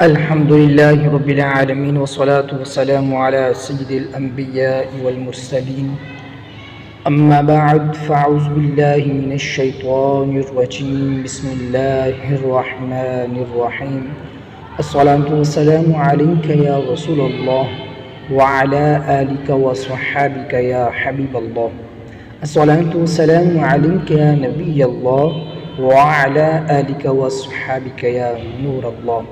الحمد لله رب العالمين والصلاة والسلام على سيد الأنبياء والمرسلين أما بعد فأعوذ بالله من الشيطان الرجيم بسم الله الرحمن الرحيم الصلاة والسلام عليك يا رسول الله وعلى آلك وصحابك يا حبيب الله الصلاة والسلام عليك يا نبي الله وعلى آلك وصحابك يا نور الله.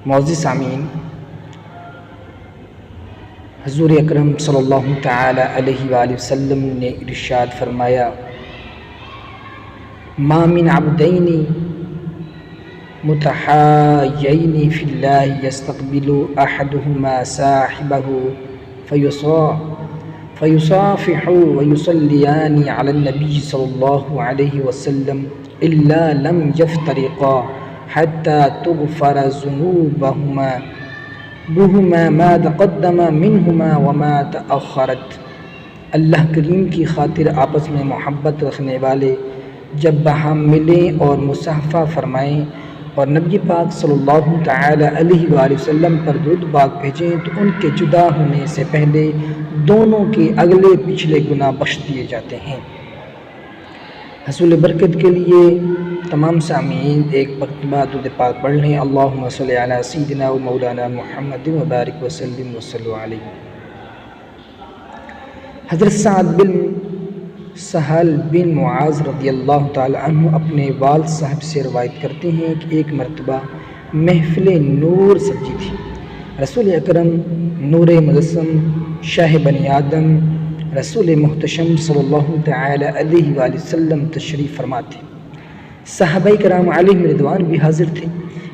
معزز سامعین، حضور اکرم صلی اللہ تعالی علیہ وآلہ وسلم نے ارشاد فرمایا، ما من عبدین متحایین فی اللہ یستقبل احدہما صاحبہ فیصافح ویصلیان علی النبی صلی اللہ علیہ وسلم الا لم یفترقا حتى تغفر ذنوبهما ما تقدم منهما وما تأخرت۔ اللہ کریم کی خاطر آپس میں محبت رکھنے والے جب باہم ملیں اور مصافحہ فرمائیں اور نبی پاک صلی اللہ تعالی علیہ وآلہ وسلم پر درود پاک بھیجیں تو ان کے جدا ہونے سے پہلے دونوں کے اگلے پچھلے گناہ بخش دیے جاتے ہیں۔ حصول برکت کے لیے تمام سامعین ایک مرتبہ درود پاک پڑھ لیں۔ اللہم صلی علی سیدنا و مولانا محمد وبارک وسلم وصلوا علیہ۔ حضرت سعد بن سہل بن معاذ رضی اللہ تعالی عنہ اپنے والد صاحب سے روایت کرتے ہیں کہ ایک مرتبہ محفل نور سجی تھی۔ رسول اکرم نور مجسم شاہ بنی آدم رسول محتشم صلی اللہ تعالی علیہ وآلہ وسلم تشریف فرما تھے۔ صحابہ کرام علیہم رضوان بھی حاضر تھے۔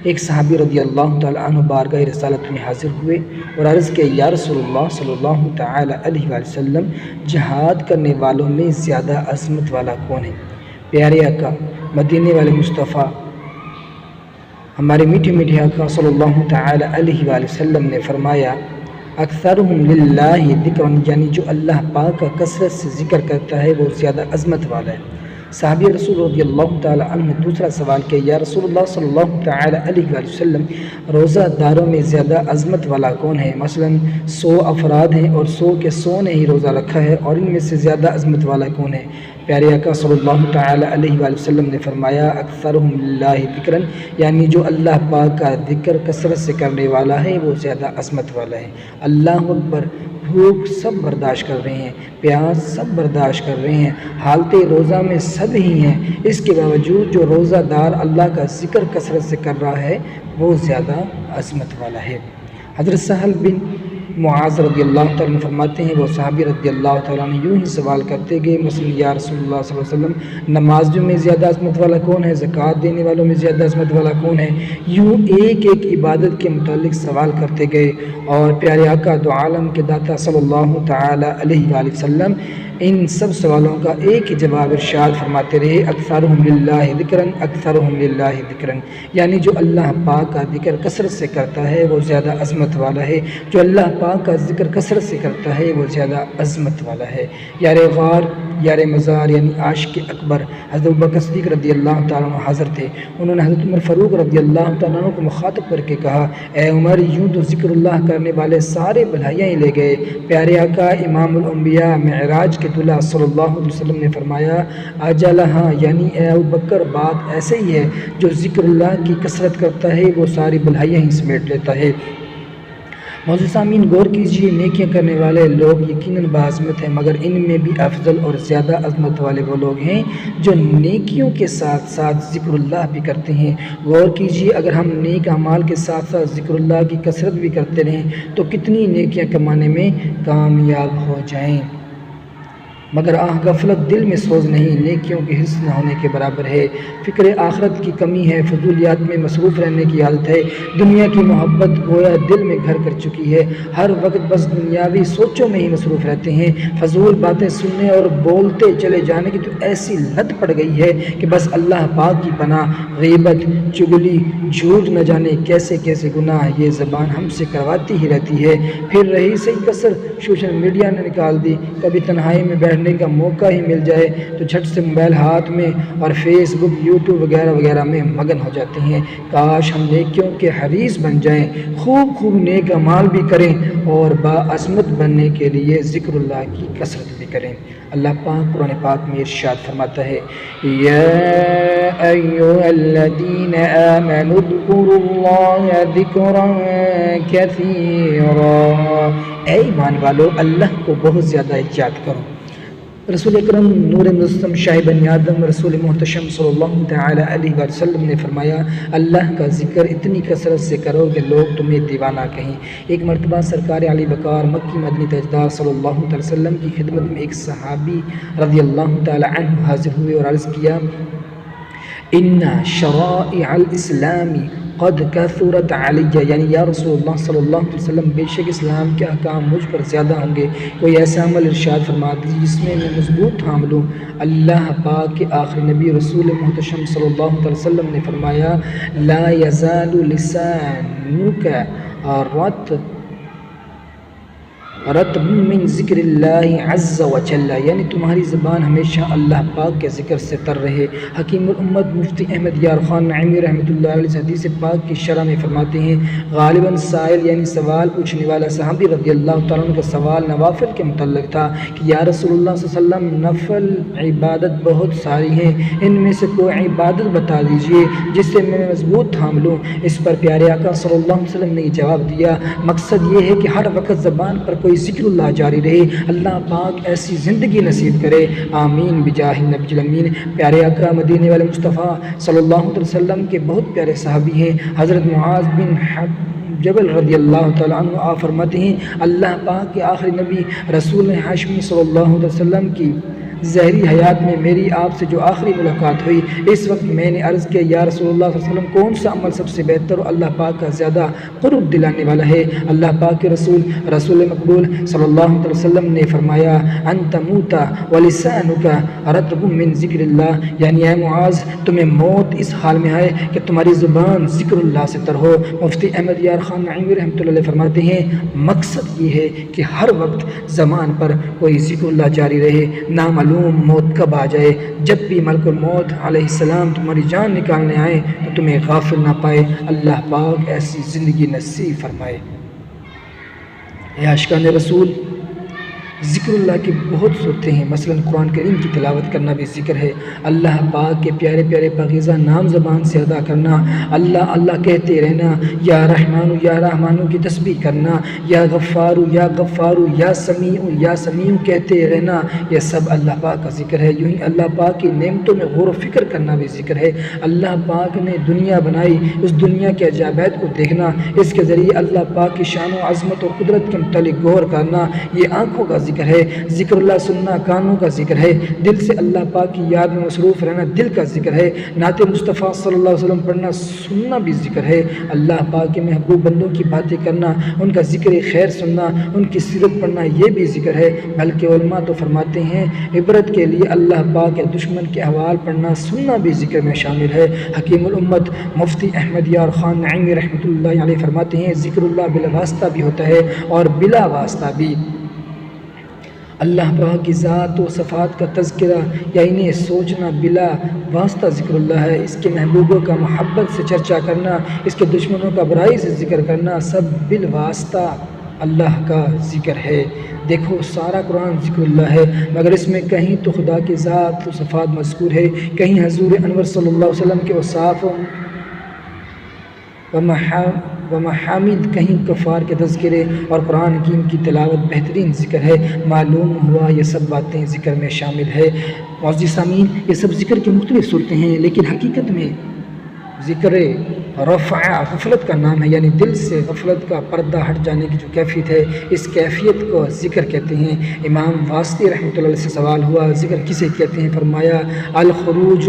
ایک صحابی رضی اللہ تعالی عنہ بارگاہ رسالت میں حاضر ہوئے اور عرض کیا، یا رسول اللہ صلی اللہ تعالی علیہ وآلہ وسلم، جہاد کرنے والوں میں زیادہ عظمت والا کون ہے؟ پیارے آقا مدینے والے مصطفیٰ ہمارے میٹھے میٹھے آقا صلی اللہ تعالی علیہ وآلہ وسلم نے فرمایا، اکثرہم للہ ذکرًا، یعنی جو اللہ پاک کا کثرت سے ذکر کرتا ہے وہ زیادہ عظمت والا ہے۔ صحابی رسول رضی اللہ تعالی عنہ نے دوسرا سوال کیا، یا رسول اللہ صلی اللہ تعالی علیہ وآلہ وسلم، روزہ داروں میں زیادہ عظمت والا کون ہے؟ مثلا 100 افراد ہیں اور 100 کے 100 نے ہی روزہ رکھا ہے، اور ان میں سے زیادہ عظمت والا کون ہے؟ پیارے آقا صلی اللہ تعالی علیہ وآلہ وسلم نے فرمایا، اکثرہم للہ ذکرًا، یعنی جو اللہ پاک کا ذکر کثرت سے کرنے والا ہے وہ زیادہ عظمت والا ہے۔ اللہ اکبر، بھوک سب برداشت کر رہے ہیں، پیاس سب برداشت کر رہے ہیں، حالت روزہ میں سب ہی ہیں، اس کے باوجود جو روزہ دار اللہ کا ذکر کثرت سے کر رہا ہے وہ زیادہ عظمت والا ہے۔ حضرت سہل بن معاذ رضی اللہ تعالیٰ عنہ فرماتے ہیں، وہ صحابی رضی اللہ تعالیٰ عنہ یوں ہی سوال کرتے گئے، مثلا یا رسول اللہ صلی اللہ علیہ وسلم، نمازیوں میں زیادہ عظمت والا کون ہے؟ زکوٰۃ دینے والوں میں زیادہ عظمت والا کون ہے؟ یوں ایک ایک عبادت کے متعلق سوال کرتے گئے، اور پیارے آقا دو عالم کے داتا صلی اللہ تعالی علیہ وآلہ وسلم ان سب سوالوں کا ایک ہی جواب ارشاد فرماتے رہے، اکثرہم للہ ذکرًا، اکثرہم للہ ذکرًا، یعنی جو اللہ پاک کا ذکر کثرت سے کرتا ہے وہ زیادہ عظمت والا ہے، جو اللہ پاک کا ذکر کثرت سے کرتا ہے وہ زیادہ عظمت والا ہے۔ یار غار یار مزار یعنی عاشق اکبر حضرت ابوبکر صدیق رضی اللہ تعالیٰ عنہ حاضر تھے۔ انہوں نے حضرت عمر فاروق رضی اللہ تعالیٰ عنہ کو مخاطب کر کے کہا، اے عمر، یوں تو ذکر اللہ کرنے والے سارے بھلائیاں ہی لے گئے۔ پیارے آقا امام الانبیاء معراج کے دلہا صلی اللہ علیہ وسلم نے فرمایا، اجلھا، یعنی اے ابوبکر، بات ایسے ہی ہے، جو ذکر اللہ کی کثرت کرتا ہے وہ ساری بھلائیاں ہی سمیٹ لیتا ہے۔ معزز سامعین، غور کیجیے، نیکیاں کرنے والے لوگ یقیناً باعظمت ہیں، مگر ان میں بھی افضل اور زیادہ عظمت والے وہ لوگ ہیں جو نیکیوں کے ساتھ ساتھ ذکر اللہ بھی کرتے ہیں۔ غور کیجیے، اگر ہم نیک اعمال کے ساتھ ساتھ ذکر اللہ کی کثرت بھی کرتے رہیں تو کتنی نیکیاں کمانے میں کامیاب ہو جائیں، مگر غفلت دل میں سوز نہیں، نیکیوں کے حص نہ ہونے کے برابر ہے۔ فکر آخرت کی کمی ہے، فضولیات میں مصروف رہنے کی عادت ہے، دنیا کی محبت گویا دل میں گھر کر چکی ہے، ہر وقت بس دنیاوی سوچوں میں ہی مصروف رہتے ہیں، فضول باتیں سننے اور بولتے چلے جانے کی تو ایسی لت پڑ گئی ہے کہ بس اللہ پاک کی پناہ، غیبت، چغلی، جھوٹ، نہ جانے کیسے کیسے گناہ یہ زبان ہم سے کرواتی ہی رہتی ہے۔ پھر رہی صحیح کسر سوشل میڈیا نے نکال دی، کبھی تنہائی میں بیٹھ کرنے کا موقع ہی مل جائے تو جھٹ سے موبائل ہاتھ میں اور فیس بک یوٹیوب وغیرہ وغیرہ میں مگن ہو جاتے ہیں۔ کاش ہم نیکیوں کے حریص بن جائیں، خوب نیک اعمال بھی کریں اور باعظمت بننے کے لیے ذکر اللہ کی کثرت بھی کریں۔ اللہ پاک قرآن پاک میں ارشاد فرماتا ہے، یا ایھا الذین آمنوا اذکروا اللہ ذکرا کثیرا، اے ایمان والو اللہ کو بہت زیادہ یاد کرو۔ رسول اکرم نور مجسم شاہ بنی آدم رسول محتشم صلی اللہ تعالی علیہ وسلم نے فرمایا، اللہ کا ذکر اتنی کثرت سے کرو کہ لوگ تمہیں دیوانہ کہیں۔ ایک مرتبہ سرکار علی وقار مکی مدنی تاجدار صلی اللہ تعالی وسلم کی خدمت میں ایک صحابی رضی اللہ تعالی عنہ حاضر ہوئے اور عرض کیا، ان شرائع الاسلام قد کثرت علی، یعنی یا رسول اللہ صلی اللہ علیہ وسلم بے شک اسلام کے احکام مجھ پر زیادہ ہوں گے، کوئی ایسا عمل ارشاد فرما دیجیے جس میں میں مضبوط تھام لوں۔ اللہ پاک کے آخری نبی رسول محتشم صلی اللہ علیہ وسلم نے فرمایا، لا یزال لسانک رطب من ذکر اللہ عز و جل، یعنی تمہاری زبان ہمیشہ اللہ پاک کے ذکر سے تر رہے۔ حکیم الامت مفتی احمد یار خان نعیمی رحمۃ اللہ علیہ حدیث پاک کی شرح میں فرماتے ہیں، غالباً سائل یعنی سوال پوچھنے والا صحابی رضی اللہ تعالیٰ عنہ کا سوال نوافل کے متعلق تھا کہ یا رسول اللہ صلی اللہ علیہ وسلم نفل عبادت بہت ساری ہیں، ان میں سے کوئی عبادت بتا دیجئے جس سے میں مضبوط تھام لوں۔ اس پر پیارے آقا صلی اللہ علیہ وسلم نے یہ جواب دیا، مقصد یہ ہے کہ ہر وقت زبان پر کوئی ذکر اللہ جاری رہے، اللہ پاک ایسی زندگی نصیب کرے، آمین بجاہ النبی الامین۔ پیارے آقا مدینے والے مصطفیٰ صلی اللہ علیہ وسلم کے بہت پیارے صحابی ہیں، حضرت معاذ بن جبل رضی اللہ تعالیٰ عنہ آپ فرماتے ہیں، اللہ پاک کے آخری نبی رسول ہاشمی صلی اللہ علیہ وسلم کی ظاہری حیات میں میری آپ سے جو آخری ملاقات ہوئی، اس وقت میں نے عرض کیا، یا رسول اللہ صلی اللہ علیہ وسلم کون سا عمل سب سے بہتر اور اللہ پاک کا زیادہ قرب دلانے والا ہے؟ اللہ پاک کے رسول مقبول صلی اللہ علیہ وسلم نے فرمایا، ان تموت ولسانک رطب من ذکر اللہ، یعنی اے معاذ تمہیں موت اس حال میں آئے کہ تمہاری زبان ذکر اللہ سے تر ہو۔ مفتی احمد یار خان نعیمی رحمۃ اللہ علیہ فرماتے ہیں، مقصد یہ ہے کہ ہر وقت زبان پر کوئی ذکر اللہ جاری رہے، نام موت کب آ جائے، جب بھی ملک الموت علیہ السلام تمہاری جان نکالنے آئے تو تمہیں غافل نہ پائے، اللہ پاک ایسی زندگی نصیب فرمائے۔ اے عاشقان رسول، ذکر اللہ کی بہت صورتیں ہیں، مثلا قرآن کریم کی تلاوت کرنا بھی ذکر ہے، اللہ پاک کے پیارے پیارے پاکیزہ نام زبان سے ادا کرنا، اللہ اللہ کہتے رہنا، یا رحمانو یا رحمانو کی تسبیح کرنا، یا غفارو یا غفارو یا سمیع کہتے رہنا، یہ سب اللہ پاک کا ذکر ہے۔ یوں ہی اللہ پاک کی نعمتوں میں غور و فکر کرنا بھی ذکر ہے۔ اللہ پاک نے دنیا بنائی، اس دنیا کے عجائبات کو دیکھنا، اس کے ذریعے اللہ پاک کی شان و عظمت اور قدرت کے متعلق غور کرنا، یہ آنکھوں کا ذکر ہے۔ ذکر اللہ سننا کانوں کا ذکر ہے، دل سے اللہ پاک کی یاد میں مصروف رہنا دل کا ذکر ہے۔ نعت مصطفیٰ صلی اللہ علیہ وسلم پڑھنا سننا بھی ذکر ہے۔ اللہ پاک کے محبوب بندوں کی باتیں کرنا، ان کا ذکر خیر سننا، ان کی سیرت پڑھنا یہ بھی ذکر ہے۔ بلکہ علماء تو فرماتے ہیں عبرت کے لیے اللہ پاک کے دشمن کے احوال پڑھنا سننا بھی ذکر میں شامل ہے۔ حکیم الامت مفتی احمد یار خان نعیمی رحمۃ اللہ علیہ فرماتے ہیں، ذکر اللہ بلا واسطہ بھی ہوتا ہے اور بلا واسطہ بھی۔ اللہ پاک کی ذات و صفات کا تذکرہ یا انہیں سوچنا بلا واسطہ ذکر اللہ ہے۔ اس کے محبوبوں کا محبت سے چرچا کرنا، اس کے دشمنوں کا برائی سے ذکر کرنا، سب بالواسطہ اللہ کا ذکر ہے۔ دیکھو سارا قرآن ذکر اللہ ہے، مگر اس میں کہیں تو خدا کی ذات و صفات مذکور ہے، کہیں حضور انور صلی اللہ علیہ وسلم کے اوصاف و محامد، کہیں کفار کے تذکرے اور قرآن حکیم کی تلاوت بہترین ذکر ہے۔ معلوم ہوا یہ سب باتیں ذکر میں شامل ہے۔ معزز سامعین، یہ سب ذکر کی مختلف صورتیں ہیں، لیکن حقیقت میں ذکر رفع غفلت کا نام ہے، یعنی دل سے غفلت کا پردہ ہٹ جانے کی جو کیفیت ہے، اس کیفیت کو ذکر کہتے ہیں۔ امام واسطی رحمۃ اللہ علیہ سے سوال ہوا، ذکر کسے کہتے ہیں؟ فرمایا الخروج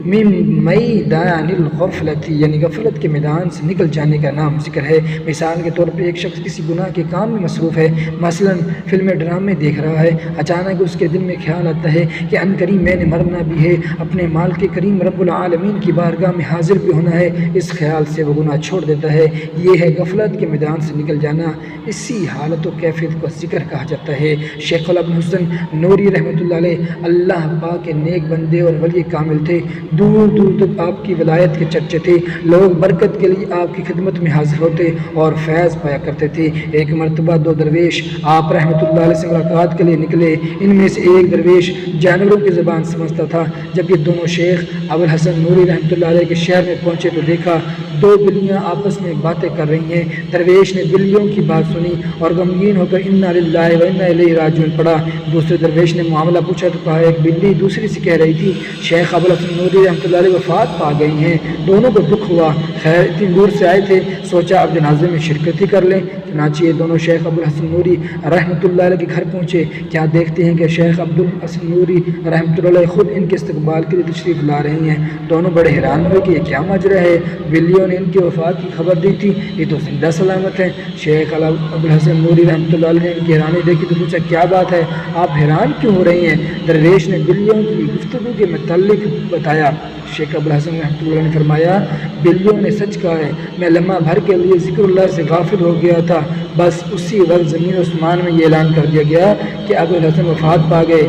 من میدان الغفلت، یعنی غفلت کے میدان سے نکل جانے کا نام ذکر ہے۔ مثال کے طور پہ ایک شخص کسی گناہ کے کام میں مصروف ہے، مثلا فلم ڈرامے دیکھ رہا ہے، اچانک اس کے دل میں خیال آتا ہے کہ ان قریب میں نے مرنا بھی ہے، اپنے مالک کریم رب العالمین کی بارگاہ میں حاضر بھی ہونا ہے، اس خیال سے وہ گناہ چھوڑ دیتا ہے۔ یہ ہے غفلت کے میدان سے نکل جانا، اسی حالت و کیفیت کو ذکر کہا جاتا ہے۔ شیخ ابن حسن نوری رحمۃ اللہ علیہ اللہ پاک کے نیک بندے اور ولی کامل تھے، دور دور تک آپ کی ولایت کے چرچے تھے، لوگ برکت کے لیے آپ کی خدمت میں حاضر ہوتے اور فیض پایا کرتے تھے۔ ایک مرتبہ دو درویش آپ رحمۃ اللہ علیہ سے ملاقات کے لیے نکلے، ان میں سے ایک درویش جانوروں کی زبان سمجھتا تھا۔ جب یہ دونوں شیخ ابوالحسن نوری رحمۃ اللہ علیہ کے شہر میں پہنچے تو دیکھا دو بلیاں آپس میں باتیں کر رہی ہیں۔ درویش نے بلیوں کی بات سنی اور غمگین ہو کر انا للہ و انا الیہ راجعون پڑھا۔ دوسرے درویش نے معاملہ پوچھا تو کہا ایک بلی دوسری سے کہہ رہی تھی شیخ ابوالحسن نوری رحمۃ اللہ علیہ وفات پا گئی ہیں۔ دونوں کو دکھ ہوا، خیر اتنی دور سے آئے تھے، سوچا اب جنازے میں شرکت ہی کر لیں۔ چنانچہ یہ دونوں شیخ ابوالحسن نوری رحمۃ اللہ علیہ کے گھر پہنچے۔ کیا دیکھتے ہیں کہ شیخ عبدالحسن نوری رحمۃ اللہ علیہ خود ان کے استقبال کے لیے تشریف لا رہی ہیں۔ دونوں بڑے حیران ہوئے کہ یہ کیا ماجرا ہے، بلیوں نے ان کی وفات کی خبر دی تھی، یہ تو زندہ سلامت ہیں۔ شیخ ابوالحسن نوری رحمۃ اللہ علیہ نے ان کی حیرانی دیکھی تو پوچھا کیا بات ہے، آپ حیران کیوں ہو رہی ہیں؟ درویش نے بلیوں کی گفتگو کے متعلق بتایا۔ شیخ ابوالحسن رحمۃ اللہ نے فرمایا بلیوں نے سچ کہا ہے، میں لمحہ بھر کے لیے ذکر اللہ سے غافل ہو گیا تھا، بس اسی وقت زمین عثمان میں یہ اعلان کر دیا گیا کہ ابوالحسن وفات پا گئے۔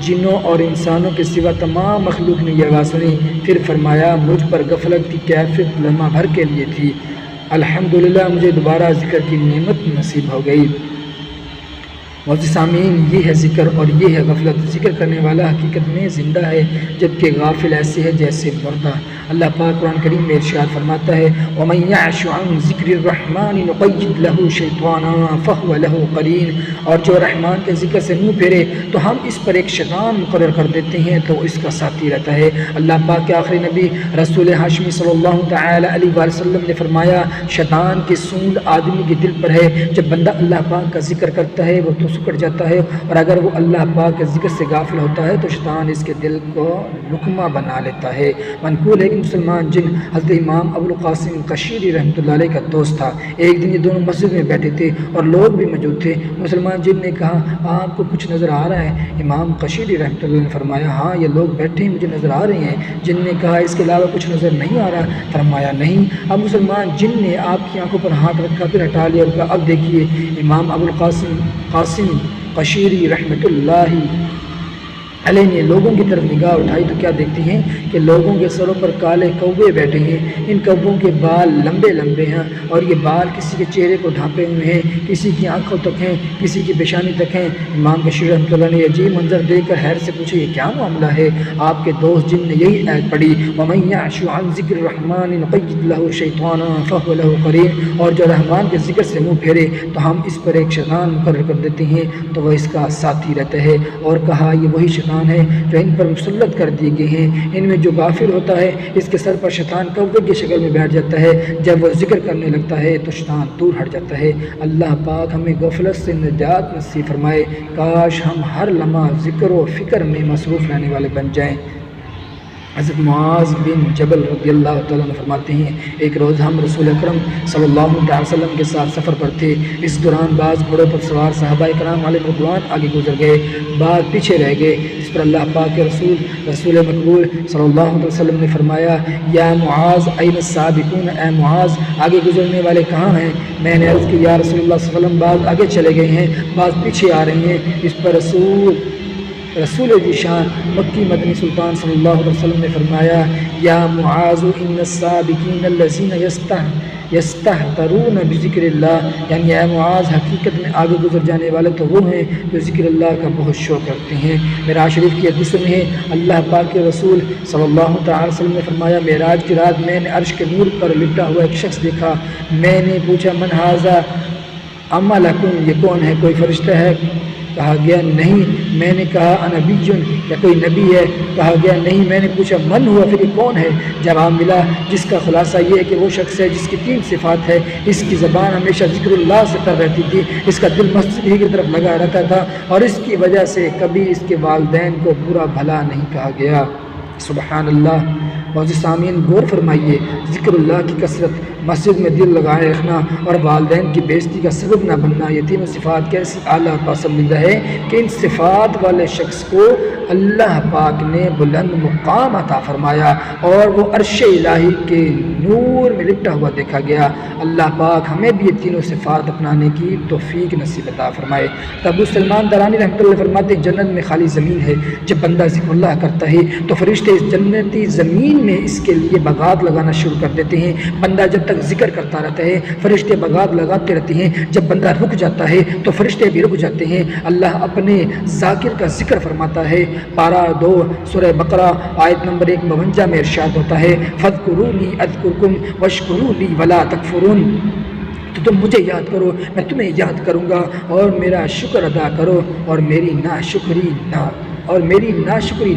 جنوں اور انسانوں کے سوا تمام مخلوق نے یہ آواز سنی، پھر فرمایا مجھ پر غفلت کی کیفیت لمحہ بھر کے لیے تھی، الحمدللہ مجھے دوبارہ ذکر کی نعمت نصیب ہو گئی۔ معزز سامعین، یہ ہے ذکر اور یہ ہے غفلت۔ ذکر کرنے والا حقیقت میں زندہ ہے، جبکہ غافل ایسے ہے جیسے مردہ۔ اللہ پاک قرآن کریم میں ارشاد فرماتا ہے وَمَن يَعْشُ عَن ذِكْرِ الرَّحْمَنِ نُقَيِّضْ لَهُ شَيْطَانًا فَهُوَ لَهُ قَرِينٌ، اور جو رحمان کے ذکر سے منہ پھیرے تو ہم اس پر ایک شیطان مقرر کر دیتے ہیں تو اس کا ساتھی رہتا ہے۔ اللہ پاک کے آخری نبی رسول ہاشمی صلی اللہ تعالی علیہ وآلہ وسلم نے فرمایا شیطان کی سونڈ آدمی کے دل پر ہے، جب بندہ اللہ پاک کا ذکر کرتا ہے وہ تو سکڑ جاتا ہے، اور اگر وہ اللہ پاک کے ذکر سے غافل ہوتا ہے تو شیطان اس کے دل کو لقمہ بنا لیتا ہے۔ منقول ہے کہ مسلمان جن حضرت امام ابوالقاسم قشیری رحمۃ اللہ علیہ کا دوست تھا۔ ایک دن یہ دونوں مسجد میں بیٹھے تھے اور لوگ بھی موجود تھے۔ مسلمان جن نے کہا آپ کو کچھ نظر آ رہا ہے؟ امام قشیری رحمۃ اللہ نے فرمایا ہاں یہ لوگ بیٹھے ہیں مجھے نظر آ رہے ہیں۔ جن نے کہا اس کے علاوہ کچھ نظر نہیں آ رہا؟ فرمایا نہیں۔ اب مسلمان جن نے آپ کی آنکھوں پر ہاتھ رکھا پھر ہٹا لیا اور کہا اب دیکھیے۔ امام ابوالقاسم قشیری رحمۃ اللہ علیہ نے لوگوں کی طرف نگاہ اٹھائی تو کیا دیکھتے ہیں کہ لوگوں کے سروں پر کالے کوے بیٹھے ہیں، ان کووں کے بال لمبے لمبے ہیں اور یہ بال کسی کے چہرے کو ڈھانپے ہوئے ہیں، کسی کی آنکھوں تک ہیں، کسی کی پیشانی تک ہیں۔ امام بشیر رحمۃ اللہ نے عجیب منظر دیکھ کر حیرت سے پوچھا یہ کیا معاملہ ہے؟ آپ کے دوست جن نے یہی آیت پڑھی وَمَن يَعْشُ عَن ذِكْرِ الرَّحْمَنِ نُقَيِّضْ لَهُ شَيْطَانًا فَهُوَ لَهُ قَرِينٌ، اور جو رحمان کے ذکر سے منہ پھیرے تو ہم اس پر ایک شیطان مقرر کر دیتے ہیں تو وہ اس کا ساتھی رہتا ہے۔ اور کہا یہ وہی شیطان ہے جو ان پر مسلط کر دیے گئے ہیں، ان میں جو غافل ہوتا ہے اس کے سر پر شیطان کوے کی شکل میں بیٹھ جاتا ہے، جب وہ ذکر کرنے لگتا ہے تو شیطان دور ہٹ جاتا ہے۔ اللہ پاک ہمیں غفلت سے نجات نصیب فرمائے، کاش ہم ہر لمحہ ذکر و فکر میں مصروف رہنے والے بن جائیں۔ حضرت معاذ بن جبل رضی اللہ تعالیٰ عنہ فرماتے ہیں ایک روز ہم رسول اکرم صلی اللہ علیہ وسلم کے ساتھ سفر پر تھے، اس دوران بعض گھوڑوں پر سوار صحابہ کرام علیہ رضوان آگے گزر گئے، بعض پیچھے رہ گئے۔ اس پر اللہ پاک کے رسول مقبول صلی اللہ علیہ وسلم نے فرمایا یا معاذ این السابقون، اے معاذ آگے گزرنے والے کہاں ہیں؟ میں نے عرض کی یا رسول اللہ صلی اللہ علیہ وسلم بعض آگے چلے گئے ہیں بعض پیچھے آ رہے ہیں۔ اس پر رسول جی شان مکی مدنی سلطان صلی اللہ علیہ وسلم نے فرمایا یا معاذ ان السابقین الذین یستہترون بذکر اللہ، یعنی اے معاذ حقیقت میں آگے گزر جانے والے تو وہ ہیں جو ذکر اللہ کا بہت شوق کرتے ہیں۔ معراج شریف کی حدیث میں ہے اللہ پاک کے رسول صلی اللہ تعالی وسلم نے فرمایا معراج کی رات میں نے عرش کے نور پر لپٹا ہوا ایک شخص دیکھا، میں نے پوچھا من ھذا اما لکم، یہ کون ہے؟ کوئی فرشتہ ہے؟ کہا گیا نہیں۔ میں نے کہا انبی، یا کوئی نبی ہے؟ کہا گیا نہیں۔ میں نے پوچھا من ہوا، پھر یہ کون ہے؟ جواب ملا جس کا خلاصہ یہ ہے کہ وہ شخص ہے جس کی 3 صفات ہے، اس کی زبان ہمیشہ ذکر اللہ سے تر رہتی تھی، اس کا دل مسجد ہی کی طرف لگا رہتا تھا، اور اس کی وجہ سے کبھی اس کے والدین کو برا بھلا نہیں کہا گیا۔ سبحان اللہ۔ معزز سامعین غور فرمائیے، ذکر اللہ کی کثرت، مسجد میں دل لگائے رکھنا اور والدین کی بےزتی کا سبب نہ بننا، یہ تینوں صفات کیسی اعلیٰ پسندیدہ ہے کہ ان صفات والے شخص کو اللہ پاک نے بلند مقام عطا فرمایا اور وہ عرش الہی کے نور میں لپٹا ہوا دیکھا گیا۔ اللہ پاک ہمیں بھی یہ تینوں صفات اپنانے کی توفیق نصیب عطا فرمائے۔ ابو سلمان درانی رحمۃ اللہ فرماتے ہیں جنت میں خالی زمین ہے، جب بندہ ذکر اللہ کرتا ہے تو فرشتے اس جنتی زمین میں اس کے لیے بغاوت لگانا شروع کر دیتے ہیں۔ بندہ جب تک ذکر کرتا رہتا ہے فرشتے بغاوت لگاتے رہتے ہیں، جب بندہ رک جاتا ہے تو فرشتے بھی رک جاتے ہیں۔ اللہ اپنے ذاکر کا ذکر فرماتا ہے، پارہ 2 سورہ بقرہ آیت نمبر 152 میں ارشاد ہوتا ہے، فاذکرونی اذکرکم واشکروا لی ولا تکفرون، تو تم مجھے یاد کرو میں تمہیں یاد کروں گا، اور میرا شکر ادا کرو اور میری ناشکری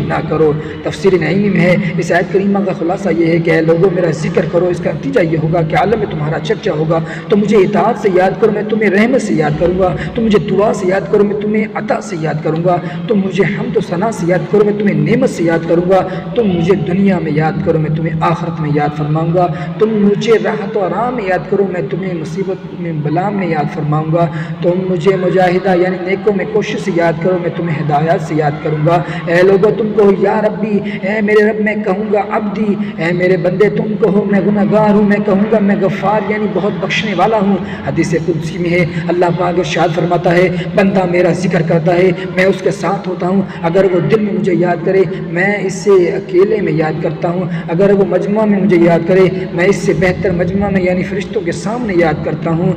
نہ کرو۔ تفسیر نعیمی میں ہے، اس آیت کریمہ کا خلاصہ یہ ہے کہ اے لوگوں میرا ذکر کرو، اس کا نتیجہ یہ ہوگا کہ عالم میں تمہارا چرچا ہوگا۔ تو مجھے اطاعت سے یاد کرو میں تمہیں رحمت سے یاد کروں گا، تم مجھے دعا سے یاد کرو میں تمہیں عطا سے یاد کروں گا، تم مجھے حمد و ثنا سے یاد کرو میں تمہیں نعمت سے یاد کروں گا، تم مجھے دنیا میں یاد کرو میں تمہیں آخرت میں یاد فرماؤں گا، تم مجھے راحت و آرام میں یاد کرو میں تمہیں مصیبت میں بلا میں یاد فرماؤں گا، تم مجھے مجاہدہ یعنی نیکوں میں کوشش سے یاد کرو میں تمہیں ہدایات سے یاد کروں گا۔ اے لوگو تم کہو یا ربی، اے میرے رب میں کہوں گا عبدی، اے میرے بندے تم کہو میں گناہ گار ہوں، میں کہوں گا میں غفار یعنی بہت بخشنے والا ہوں۔ حدیث قدسی میں ہے، اللہ پاک ارشاد فرماتا ہے بندہ میرا ذکر کرتا ہے میں اس کے ساتھ ہوتا ہوں، اگر وہ دل میں مجھے یاد کرے میں اس سے اکیلے میں یاد کرتا ہوں، اگر وہ مجمع میں مجھے یاد کرے میں اس سے بہتر مجمع میں یعنی فرشتوں کے سامنے یاد کرتا ہوں۔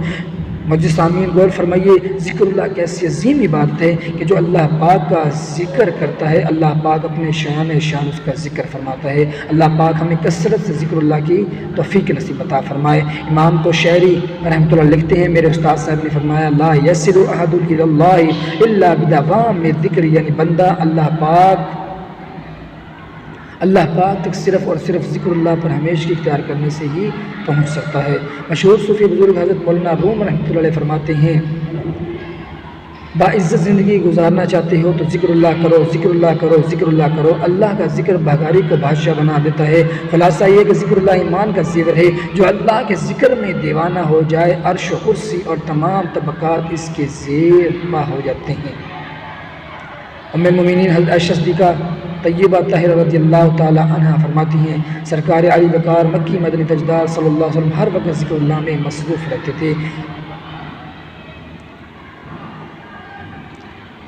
معزز سامعین غور فرمائیے، ذکر اللہ کیسی عظیم عبادت ہے کہ جو اللہ پاک کا ذکر کرتا ہے اللہ پاک اپنے شان اس کا ذکر فرماتا ہے۔ اللہ پاک ہمیں کثرت سے ذکر اللہ کی توفیق نصیب عطا فرمائے۔ امام تو شعری رحمۃ اللہ لکھتے ہیں، میرے استاد صاحب نے فرمایا لا یصل احد الی اللہ الا بدوام الذکر، یعنی بندہ اللہ پاک تک صرف اور صرف ذکر اللہ پر ہمیشہ اختیار کرنے سے ہی پہنچ سکتا ہے۔ مشہور صوفی بزرگ حضرت مولانا روم رحمۃ اللہ علیہ فرماتے ہیں باعزت زندگی گزارنا چاہتے ہو تو ذکر اللہ کرو، ذکر اللہ کرو، ذکر اللہ کرو۔ اللہ کا ذکر بھگاری کو بادشاہ بنا دیتا ہے۔ خلاصہ یہ کہ ذکر اللہ ایمان کا زیور ہے، جو اللہ کے ذکر میں دیوانہ ہو جائے عرش و کرسی اور تمام طبقات اس کے زیر پا ہو جاتے ہیں۔ ام المومنین حضرت عائشہ صدیقہ طیبہ طاہرہ رضی اللہ تعالی عنہ فرماتی ہیں سرکار علی وقار مکی مدنی تاجدار صلی اللہ علیہ وسلم ہر وقت ذکر اللہ میں مصروف رہتے تھے۔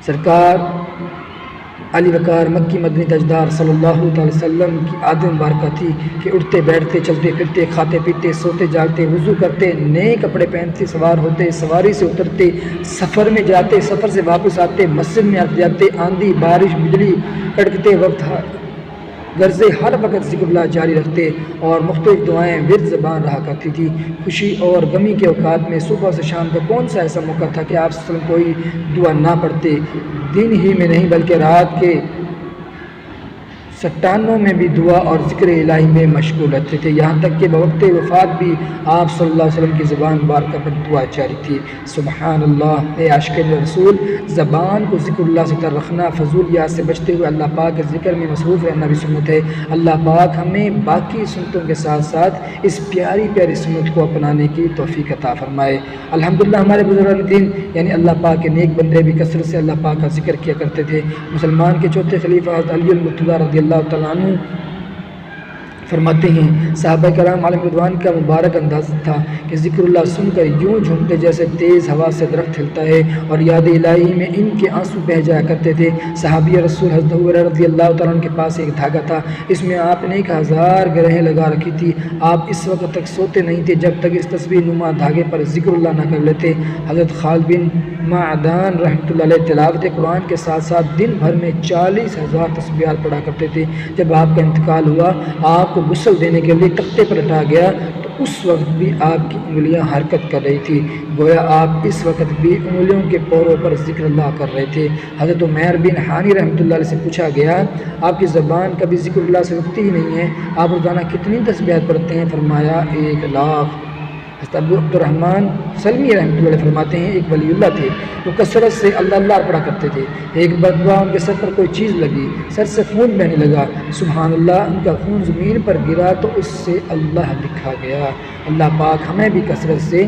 سرکار علی وقار مکی مدنی تاجدار صلی اللہ علیہ وسلم کی عادت مبارکہ تھی کہ اٹھتے بیٹھتے چلتے پھرتے کھاتے پیتے سوتے جاگتے وضو کرتے نئے کپڑے پہنتے سوار ہوتے سواری سے اترتے سفر میں جاتے سفر سے واپس آتے مسجد میں آتے جاتے آندھی بارش بجلی کڑکتے وقت غرضے ہر وقت ذکر اللہ جاری رکھتے اور مختلف دعائیں ورد زبان رہا کرتی تھی۔ خوشی اور غمی کے اوقات میں صبح سے شام کا کون سا ایسا موقع تھا کہ آپ صلی اللہ علیہ وسلم کوئی دعا نہ پڑھتے، دن ہی میں نہیں بلکہ رات کے سٹانوں میں بھی دعا اور ذکر الہی میں مشغول رہتے تھے، یہاں تک کہ بوقت وفات بھی آپ صلی اللہ علیہ وسلم کی زبان مبارکہ پر دعا جاری تھی۔ سبحان اللہ، اے عاشقین رسول، زبان کو ذکر اللہ سے تر رکھنا، فضولیات سے بچتے ہوئے اللہ پاک کے ذکر میں مصروف رہنا بھی سنت ہے۔ اللہ پاک ہمیں باقی سنتوں کے ساتھ ساتھ اس پیاری پیاری سنت کو اپنانے کی توفیق عطا فرمائے۔ الحمدللہ ہمارے بزرگان دین یعنی اللہ پاک کے نیک بندے بھی کثرت سے اللہ پاک کا ذکر کیا کرتے تھے۔ مسلمان کے چوتھے خلیفہ حضرت علی المرتضیٰ رضی اللہ تعالیٰ عنہ فرماتے ہیں صحابہ کرام علیہ رضوان کا مبارک انداز تھا کہ ذکر اللہ سن کر یوں جھومتے جیسے تیز ہوا سے درخت ہلتا ہے، اور یاد الہی میں ان کے آنسو بہہ جایا کرتے تھے۔ صحابی رسول حضرت ابو ہریرہ رضی اللہ تعالیٰ عنہ کے پاس ایک دھاگا تھا، اس میں آپ نے 1000 گرہیں لگا رکھی تھی۔ آپ اس وقت تک سوتے نہیں تھے جب تک اس تصویر نما دھاگے پر ذکر اللہ نہ کر لیتے۔ حضرت خالد بن معدان رحمۃ اللہ علیہ تلاوت قرآن کے ساتھ ساتھ دن بھر میں 40,000 تسبیحات پڑھا کرتے تھے۔ جب آپ کا انتقال ہوا آپ کو غسل دینے کے لیے تختے پر لٹا گیا تو اس وقت بھی آپ کی انگلیاں حرکت کر رہی تھی، گویا آپ اس وقت بھی انگلیوں کے پوروں پر ذکر اللہ کر رہے تھے۔ حضرت عمیر بن حانی رحمۃ اللہ علیہ سے پوچھا گیا آپ کی زبان کبھی ذکر اللہ سے رکتی ہی نہیں ہے، آپ روزانہ کتنی تسبیحات پڑھتے ہیں؟ فرمایا 1,00,000۔ حضرت ابو عبد الرحمن سلمی رحمۃ اللہ علیہ فرماتے ہیں ایک ولی اللہ تھے، وہ کثرت سے اللہ اللہ پڑھا کرتے تھے۔ ایک مرتبہ ان کے سر پر کوئی چیز لگی، سر سے خون بہنے لگا، سبحان اللہ، ان کا خون زمین پر گرا تو اس سے اللہ لکھا گیا۔ اللہ پاک ہمیں بھی کثرت سے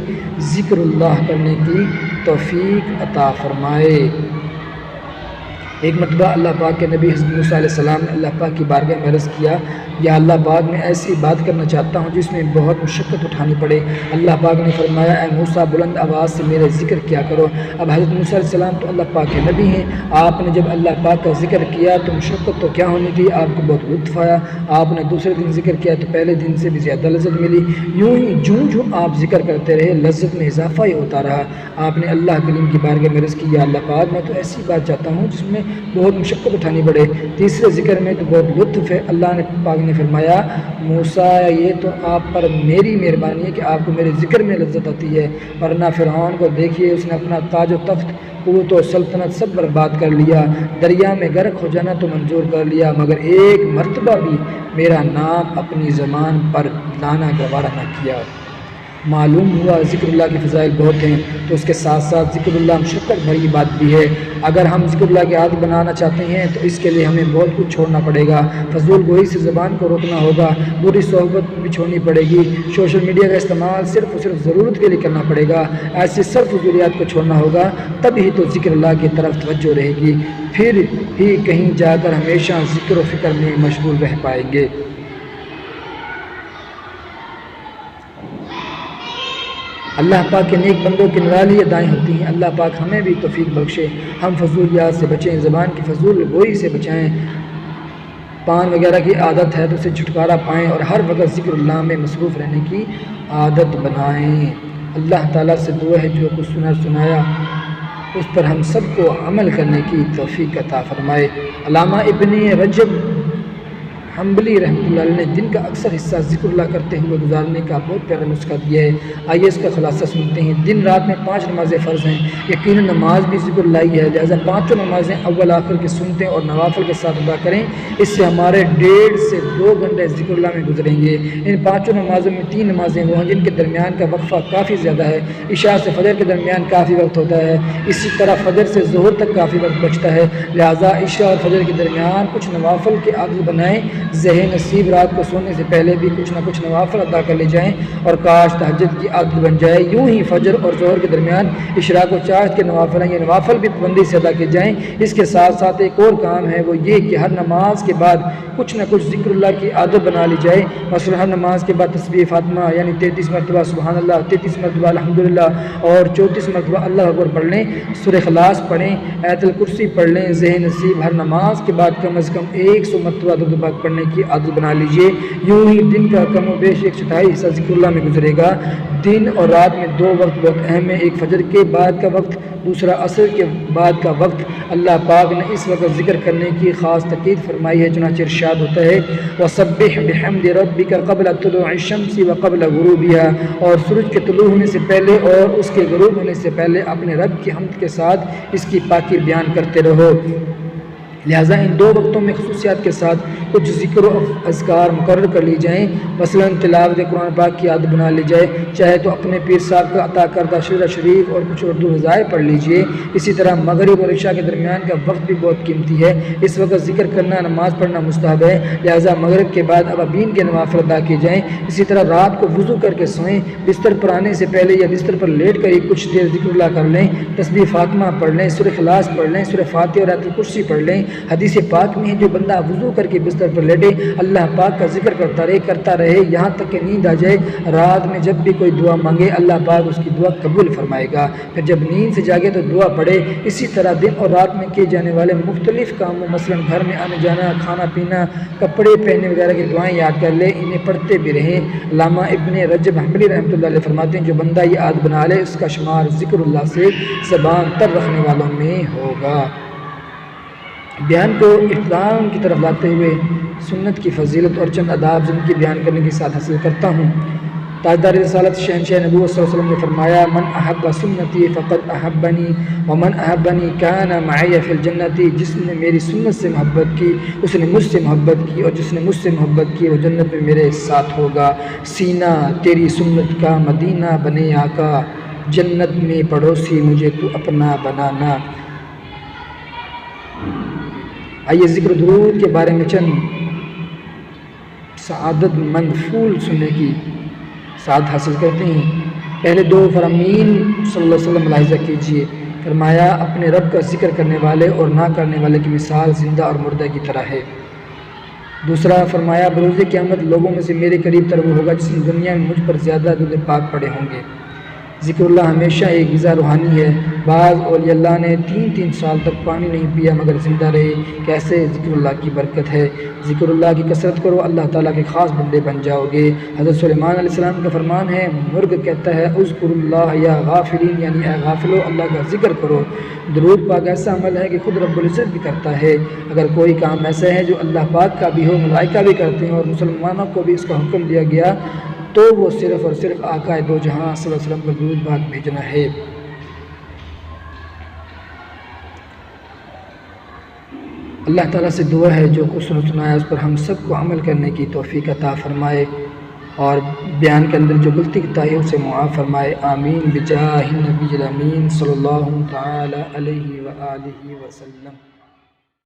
ذکر اللہ کرنے کی توفیق عطا فرمائے۔ ایک مرتبہ اللہ پاک کے نبی حضرت موسیٰ علیہ السلام نے اللہ پاک کی بارگاہ میں عرض کیا، یا اللہ پاک میں ایسی بات کرنا چاہتا ہوں جس میں بہت مشقت اٹھانی پڑے۔ اللہ پاک نے فرمایا، اے موسیٰ بلند آواز سے میرے ذکر کیا کرو۔ اب حضرت موسیٰ علیہ السلام تو اللہ پاک کے نبی ہیں، آپ نے جب اللہ پاک کا ذکر کیا تو مشقت تو کیا ہونی تھی، آپ کو بہت لطف آیا۔ آپ نے دوسرے دن ذکر کیا تو پہلے دن سے بھی زیادہ لذت ملی۔ یوں ہی جو آپ ذکر کرتے رہے لذت میں اضافہ ہی ہوتا رہا۔ آپ نے اللہ کریم کی بارگاہ میں عرض کی، یا اللہ پاک میں تو ایسی بات چاہتا ہوں جس میں بہت مشقت اٹھانی پڑے۔ تیسرے ذکر میں تو بہت لطف ہے۔ اللہ نے پاک نے فرمایا، موسیٰ یہ تو آپ پر میری مہربانی ہے کہ آپ کو میرے ذکر میں لذت آتی ہے، ورنہ فرعون کو دیکھیے، اس نے اپنا تاج و تخت، قوت و سلطنت سب برباد کر لیا، دریا میں غرق ہو جانا تو منظور کر لیا، مگر ایک مرتبہ بھی میرا نام اپنی زبان پر لانا گوارا نہ کیا۔ معلوم ہوا ذکر اللہ کے فضائل بہت ہیں، تو اس کے ساتھ ساتھ ذکر اللہ مشقت بھری بات بھی ہے۔ اگر ہم ذکر اللہ کی عادت بنانا چاہتے ہیں تو اس کے لیے ہمیں بہت کچھ چھوڑنا پڑے گا۔ فضول گوئی سے زبان کو روکنا ہوگا، بری صحبت بھی چھوڑنی پڑے گی، سوشل میڈیا کا استعمال صرف اور صرف ضرورت کے لیے کرنا پڑے گا، ایسی سب فضولیات کو چھوڑنا ہوگا، تب ہی تو ذکر اللہ کی طرف توجہ رہے گی، پھر ہی کہیں جا کر ہمیشہ ذکر و فکر میں مشغول رہ پائیں گے۔ اللہ پاک کے نیک بندوں کی نرالی ادائیں ہوتی ہیں۔ اللہ پاک ہمیں بھی توفیق بخشے، ہم فضولیات سے بچیں، زبان کی فضول گوئی سے بچائیں، پان وغیرہ کی عادت ہے تو اسے چھٹکارا پائیں اور ہر وقت ذکر اللہ میں مصروف رہنے کی عادت بنائیں۔ اللہ تعالیٰ سے دعا ہے جو کچھ سنایا اس پر ہم سب کو عمل کرنے کی توفیق عطا فرمائے۔ علامہ ابن رجب حنبلی رحمۃ اللہ علیہ نے دن کا اکثر حصہ ذکر اللہ کرتے ہوئے گزارنے کا بہت پیارا نسخہ دیا ہے۔ آئیے اس کا خلاصہ سنتے ہیں۔ دن رات میں 5 نمازیں فرض ہیں، یقیناً نماز بھی ذکر اللہ ہی ہے، لہٰذا 5 نمازیں اول آخر کے سنتے اور نوافل کے ساتھ ادا کریں، اس سے ہمارے 1.5 سے 2 گھنٹے ذکر اللہ میں گزریں گے۔ ان 5 نمازوں میں 3 نمازیں وہ ہیں جن کے درمیان کا وقفہ کافی زیادہ ہے۔ عشاء سے فجر کے درمیان کافی وقت ہوتا ہے، اسی طرح فجر سے ظہر تک کافی وقت بچتا ہے، لہٰذا عشاء اور فجر کے درمیان کچھ نوافل کی عادت بنائیں۔ ذہن نصیب رات کو سونے سے پہلے بھی کچھ نہ کچھ نوافل ادا کر لے جائیں اور کاش تہجد کی عادت بن جائے۔ یوں ہی فجر اور ظہر کے درمیان اشراق و چاشت کے نوافل ہیں، یہ نوافل بھی پابندی سے ادا کیے جائیں۔ اس کے ساتھ ساتھ ایک اور کام ہے، وہ یہ کہ ہر نماز کے بعد کچھ نہ کچھ ذکر اللہ کی عادت بنا لی جائے۔ مثلا ہر نماز کے بعد تسبیح فاطمہ یعنی 33 مرتبہ سبحان اللہ، 33 مرتبہ الحمدللہ اور 34 مرتبہ اللہ اکبر پڑھ لیں، سورہ اخلاص پڑھیں، آیت الکرسی پڑھ لیں۔ ذہن نصیب ہر نماز کے بعد کم از کم 100 مرتبہ درود پاک پڑھنے کی عادت بنا لیجئے۔ یوں ہی دن کا کم و بیش 1/4 حصہ ذکر اللہ میں گزرے گا۔ دن اور رات میں 2 وقت بہت اہم ہے، ایک فجر کے بعد کا وقت، دوسرا عصر کے بعد کا وقت۔ اللہ پاک نے اس وقت ذکر کرنے کی خاص تاکید فرمائی ہے، چنانچہ ارشاد ہوتا ہے وَسَبِّحْ بِحَمْدِ رَبِّكَ قَبْلَ طُلُوعِ الشَّمْسِ وَقَبْلَ غُرُوبِهَا، اور سورج کے طلوع ہونے سے پہلے اور اس کے غروب ہونے سے پہلے اپنے رب کی حمد کے ساتھ اس کی پاکی بیان کرتے رہو۔ لہٰذا ان 2 وقتوں میں خصوصیات کے ساتھ کچھ ذکر و اذکار مقرر کر لی جائیں، مثلا تلاوت قرآن پاک کی عادت بنا لی جائے، چاہے تو اپنے پیر صاحب کا عطا کردہ شعر شریف اور کچھ اردو وظائف پڑھ لیجئے۔ اسی طرح مغرب اور عشاء کے درمیان کا وقت بھی بہت قیمتی ہے، اس وقت ذکر کرنا، نماز پڑھنا مستحب ہے، لہٰذا مغرب کے بعد اوابین کے نوافل ادا کیے جائیں۔ اسی طرح رات کو وضو کر کے سوئیں، بستر پر آنے سے پہلے یا بستر پر لیٹ کر ہی کچھ دیر ذکر اللہ کر لیں، تسبیح فاطمہ پڑھ لیں، سورہ اخلاص پڑھ لیں، سورہ فاتحہ اور آیت الکرسی پڑھ لیں۔ حدیث پاک میں ہے جو بندہ وضو کر کے بستر پر لیٹے اللہ پاک کا ذکر کرتا رہے یہاں تک کہ نیند آ جائے، رات میں جب بھی کوئی دعا مانگے اللہ پاک اس کی دعا قبول فرمائے گا، پھر جب نیند سے جاگے تو دعا پڑھے۔ اسی طرح دن اور رات میں کیے جانے والے مختلف کاموں، مثلا گھر میں آنے جانا، کھانا پینا، کپڑے پہننے وغیرہ کی دعائیں یاد کر لے، انہیں پڑھتے بھی رہیں۔ علامہ ابن رجب حنبلی رحمۃ اللہ علیہ فرماتے ہیں جو بندہ یہ عادت بنا لے اس کا شمار ذکر اللہ سے زبان تر رکھنے والوں میں ہوگا۔ بیان کو اختتام کی طرف لاتے ہوئے سنت کی فضیلت اور چند آداب زندگی بیان کرنے کے ساتھ حاصل کرتا ہوں۔ تاجدار رسالت شہنشاہ نبوت صلی اللہ علیہ وسلم نے فرمایا من احب سنتی فقد احبنی ومن احبنی کان معی فی الجنتی، جس نے میری سنت سے محبت کی اس نے مجھ سے محبت کی، اور جس نے مجھ سے محبت کی وہ جنت میں میرے ساتھ ہوگا۔ سینہ تیری سنت کا مدینہ بنے آقا، جنت میں پڑوسی مجھے تو اپنا بنانا۔ آئیے ذکر درود کے بارے میں چند سعادت مند پھول سننے کی سعادت حاصل کرتے ہیں۔ پہلے دو فرامین صلی اللہ علیہ وسلم ملاحظہ کیجیے۔ فرمایا اپنے رب کا ذکر کرنے والے اور نہ کرنے والے کی مثال زندہ اور مردہ کی طرح ہے۔ دوسرا فرمایا بروز قیامت لوگوں میں سے میرے قریب تر وہ ہوگا جس نے دنیا میں مجھ پر زیادہ درود پاک پڑے ہوں گے۔ ذکر اللہ ہمیشہ ایک غذا روحانی ہے۔ بعض اولیاء اللہ نے 3 سال تک پانی نہیں پیا مگر زندہ رہے، کیسے؟ ذکر اللہ کی برکت ہے۔ ذکر اللہ کی کثرت کرو، اللہ تعالیٰ کے خاص بندے بن جاؤ گے۔ حضرت سلیمان علیہ السلام کا فرمان ہے، مرغ کہتا ہے اذکر اللہ یا غافلین، یعنی اے غافلو اللہ کا ذکر کرو۔ درود پاک ایسا عمل ہے کہ خود رب العزت بھی کرتا ہے۔ اگر کوئی کام ایسا ہے جو اللہ پاک کا بھی ہو، ملائکہ بھی کرتے ہیں اور مسلمانوں کو بھی اس کا حکم دیا گیا، تو وہ صرف اور صرف آقا دو جہاں صلی اللہ علیہ وسلم کو درود پاک بھیجنا ہے۔ اللہ تعالیٰ سے دعا ہے جو کچھ سنایا اس پر ہم سب کو عمل کرنے کی توفیق عطا فرمائے، اور بیان کے اندر جو غلطی کی تائی اسے معاف فرمائے۔ آمین بجاہ النبی الامین صلی اللہ تعالی علیہ وآلہ وسلم۔